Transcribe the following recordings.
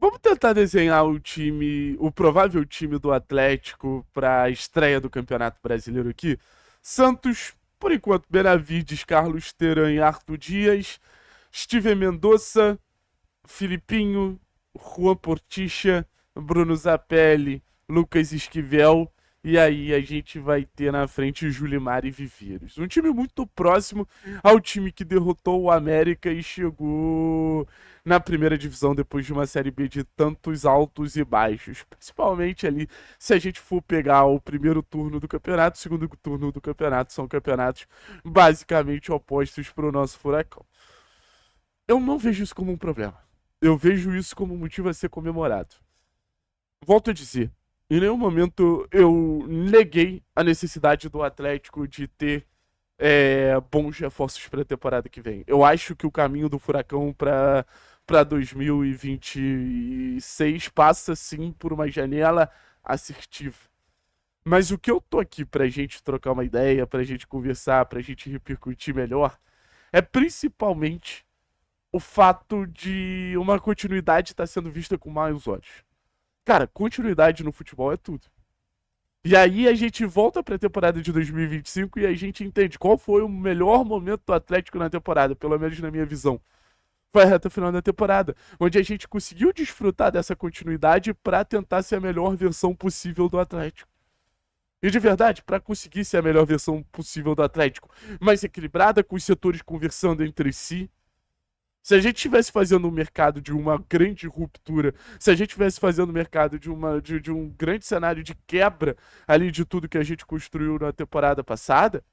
Vamos tentar desenhar o time, o provável time do Atlético para a estreia do Campeonato Brasileiro aqui. Santos, por enquanto, Benavides, Carlos Teran e Arthur Dias, Steven Mendonça, Filipinho, Juan Porticha, Bruno Zapelli, Lucas Esquivel. E aí a gente vai ter na frente Julimar e Viveiros. Um time muito próximo ao time que derrotou o América e chegou na primeira divisão depois de uma Série B de tantos altos e baixos. Principalmente ali, se a gente for pegar o primeiro turno do campeonato, o segundo turno do campeonato, são campeonatos basicamente opostos para o nosso Furacão. Eu não vejo isso como um problema. Eu vejo isso como um motivo a ser comemorado. Volto a dizer, em nenhum momento eu neguei a necessidade do Atlético de ter bons reforços para a temporada que vem. Eu acho que o caminho do Furacão para 2026 passa sim por uma janela assertiva. Mas o que eu tô aqui pra gente trocar uma ideia, pra gente conversar, pra gente repercutir melhor, é principalmente o fato de uma continuidade estar sendo vista com maus olhos. Cara, continuidade no futebol é tudo. E aí a gente volta para a temporada de 2025 e a gente entende qual foi o melhor momento do Atlético na temporada, pelo menos na minha visão. Foi a reta final da temporada, onde a gente conseguiu desfrutar dessa continuidade para tentar ser a melhor versão possível do Atlético. E de verdade, para conseguir ser a melhor versão possível do Atlético, mais equilibrada, com os setores conversando entre si, se a gente estivesse fazendo um mercado de uma grande ruptura, se a gente estivesse fazendo um mercado de um grande cenário de quebra ali de tudo que a gente construiu na temporada passada,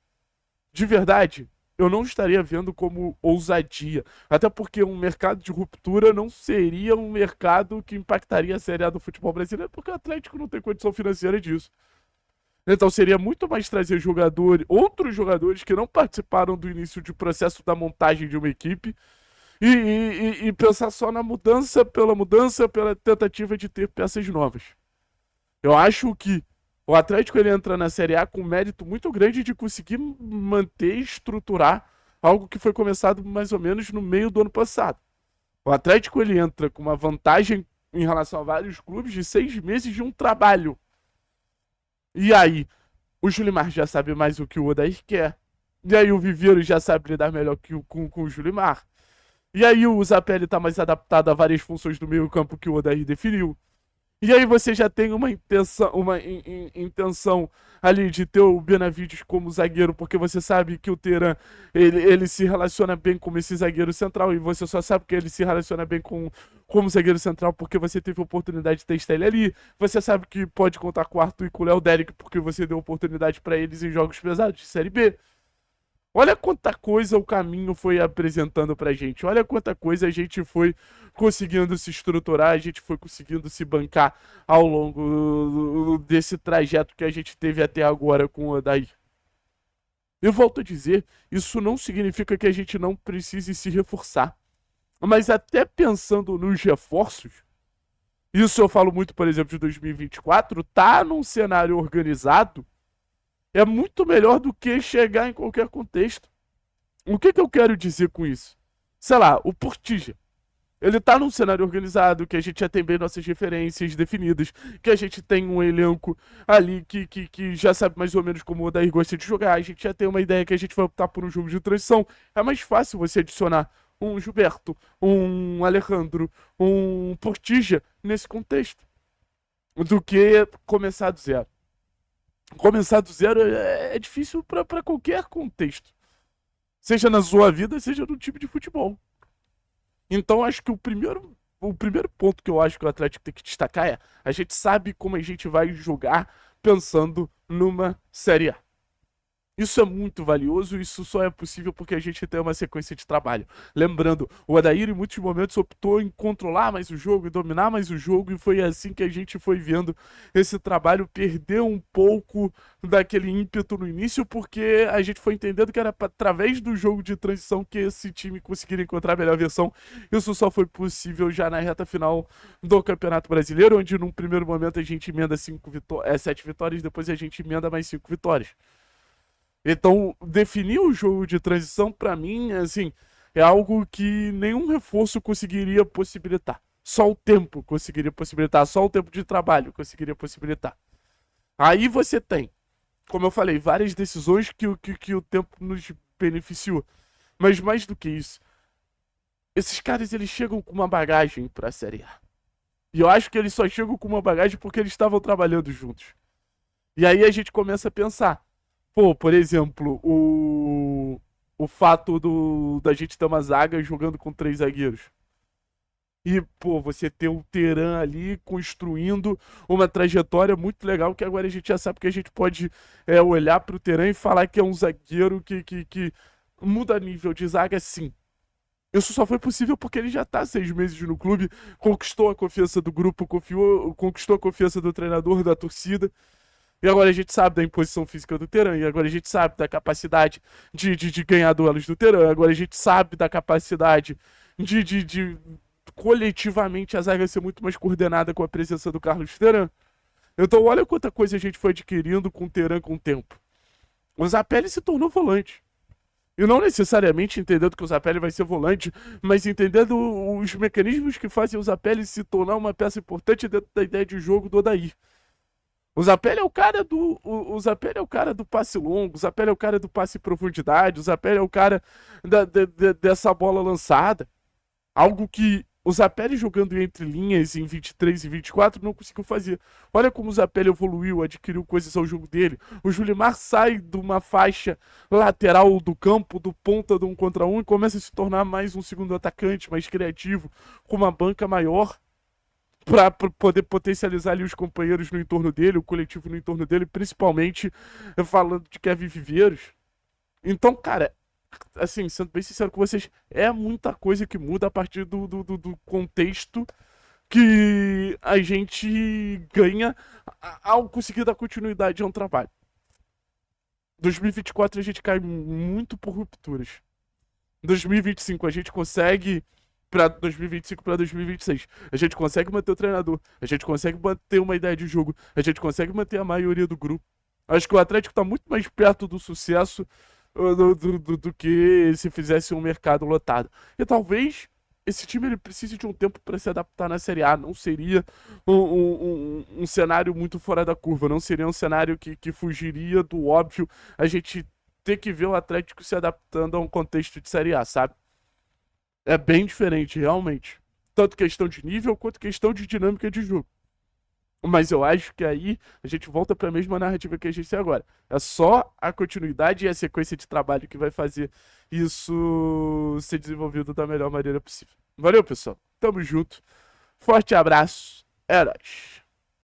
de verdade, eu não estaria vendo como ousadia. Até porque um mercado de ruptura não seria um mercado que impactaria a Série A do futebol brasileiro, porque o Atlético não tem condição financeira disso. Então seria muito mais trazer outros jogadores que não participaram do início de processo da montagem de uma equipe e pensar só na mudança, pela tentativa de ter peças novas. Eu acho que o Atlético ele entra na Série A com um mérito muito grande de conseguir manter e estruturar algo que foi começado mais ou menos no meio do ano passado. O Atlético ele entra com uma vantagem em relação a vários clubes de 6 meses de um trabalho. E aí, o Julimar já sabe mais o que o Odair quer. E aí o Viveiro já sabe lidar melhor com o Julimar. E aí o Zapelli tá mais adaptado a várias funções do meio campo que o Odair definiu. E aí você já tem intenção ali de ter o Benavides como zagueiro, porque você sabe que o Teran, ele se relaciona bem como esse zagueiro central, e você só sabe que ele se relaciona bem como zagueiro central porque você teve a oportunidade de testar ele ali. Você sabe que pode contar com o Arthur e com o Léo Derek porque você deu oportunidade para eles em jogos pesados de Série B. Olha quanta coisa o caminho foi apresentando pra gente. Olha quanta coisa a gente foi conseguindo se estruturar, a gente foi conseguindo se bancar ao longo desse trajeto que a gente teve até agora com o Odair. Eu volto a dizer, isso não significa que a gente não precise se reforçar. Mas até pensando nos reforços, isso eu falo muito, por exemplo, de 2024, tá num cenário organizado é muito melhor do que chegar em qualquer contexto. O que eu quero dizer com isso? Sei lá, o Portija. Ele tá num cenário organizado, que a gente já tem bem nossas referências definidas, que a gente tem um elenco ali que já sabe mais ou menos como o Odair gosta de jogar, a gente já tem uma ideia que a gente vai optar por um jogo de transição. É mais fácil você adicionar um Gilberto, um Alejandro, um Portija nesse contexto, do que começar do zero. Começar do zero é difícil para qualquer contexto. Seja na sua vida, seja no time de futebol. Então, acho que o primeiro ponto que eu acho que o Atlético tem que destacar é: a gente sabe como a gente vai jogar pensando numa Série A. Isso é muito valioso, isso só é possível porque a gente tem uma sequência de trabalho. Lembrando, o Odair em muitos momentos optou em controlar mais o jogo e dominar mais o jogo, e foi assim que a gente foi vendo esse trabalho perder um pouco daquele ímpeto no início, porque a gente foi entendendo que era através do jogo de transição que esse time conseguiria encontrar a melhor versão. Isso só foi possível já na reta final do Campeonato Brasileiro, onde num primeiro momento a gente emenda 7 vitórias, depois a gente emenda mais 5 vitórias. Então, definir o jogo de transição, pra mim, assim, é algo que nenhum reforço conseguiria possibilitar. Só o tempo conseguiria possibilitar, só o tempo de trabalho conseguiria possibilitar. Aí você tem, como eu falei, várias decisões que o tempo nos beneficiou. Mas mais do que isso, esses caras eles chegam com uma bagagem pra Série A. E eu acho que eles só chegam com uma bagagem porque eles estavam trabalhando juntos. E aí a gente começa a pensar. Pô, por exemplo, o fato da gente ter uma zaga jogando com 3 zagueiros. E, pô, você ter o Teran ali construindo uma trajetória muito legal, que agora a gente já sabe que a gente pode olhar pro Teran e falar que é um zagueiro que muda nível de zaga, sim. Isso só foi possível porque ele já tá há 6 meses no clube, conquistou a confiança do grupo, conquistou a confiança do treinador, da torcida. E agora a gente sabe da imposição física do Teran, e agora a gente sabe da capacidade de ganhar duelos do Teran, agora a gente sabe da capacidade de coletivamente a zaga ser muito mais coordenada com a presença do Carlos Teran. Então olha quanta coisa a gente foi adquirindo com o Teran com o tempo. O Zapelli se tornou volante. E não necessariamente entendendo que o Zapelli vai ser volante, mas entendendo os mecanismos que fazem o Zapelli se tornar uma peça importante dentro da ideia de jogo do Odair. O Zapelli é o cara o Zapelli é o cara do passe longo, o Zapelli é o cara do passe em profundidade, o Zapelli é o cara dessa bola lançada. Algo que o Zapelli jogando entre linhas em 23 e 24 não conseguiu fazer. Olha como o Zapelli evoluiu, adquiriu coisas ao jogo dele. O Julimar sai de uma faixa lateral do campo, do ponta do 1 contra 1 e começa a se tornar mais um segundo atacante, mais criativo, com uma banca maior para poder potencializar ali os companheiros no entorno dele, o coletivo no entorno dele, principalmente falando de Kevin Viveiros. Então, cara, assim, sendo bem sincero com vocês, é muita coisa que muda a partir do contexto que a gente ganha ao conseguir dar continuidade a um trabalho. 2024 a gente cai muito por rupturas. 2025 a gente consegue para 2025 para 2026. A gente consegue manter o treinador, a gente consegue manter uma ideia de jogo, a gente consegue manter a maioria do grupo. Acho que o Atlético está muito mais perto do sucesso do que se fizesse um mercado lotado. E talvez esse time ele precise de um tempo para se adaptar na Série A. Não seria um cenário muito fora da curva, não seria um cenário que fugiria do óbvio a gente ter que ver o Atlético se adaptando a um contexto de Série A, sabe? É bem diferente, realmente. Tanto questão de nível quanto questão de dinâmica de jogo. Mas eu acho que aí a gente volta para a mesma narrativa que a gente tem agora. É só a continuidade e a sequência de trabalho que vai fazer isso ser desenvolvido da melhor maneira possível. Valeu, pessoal. Tamo junto. Forte abraço. É nóis.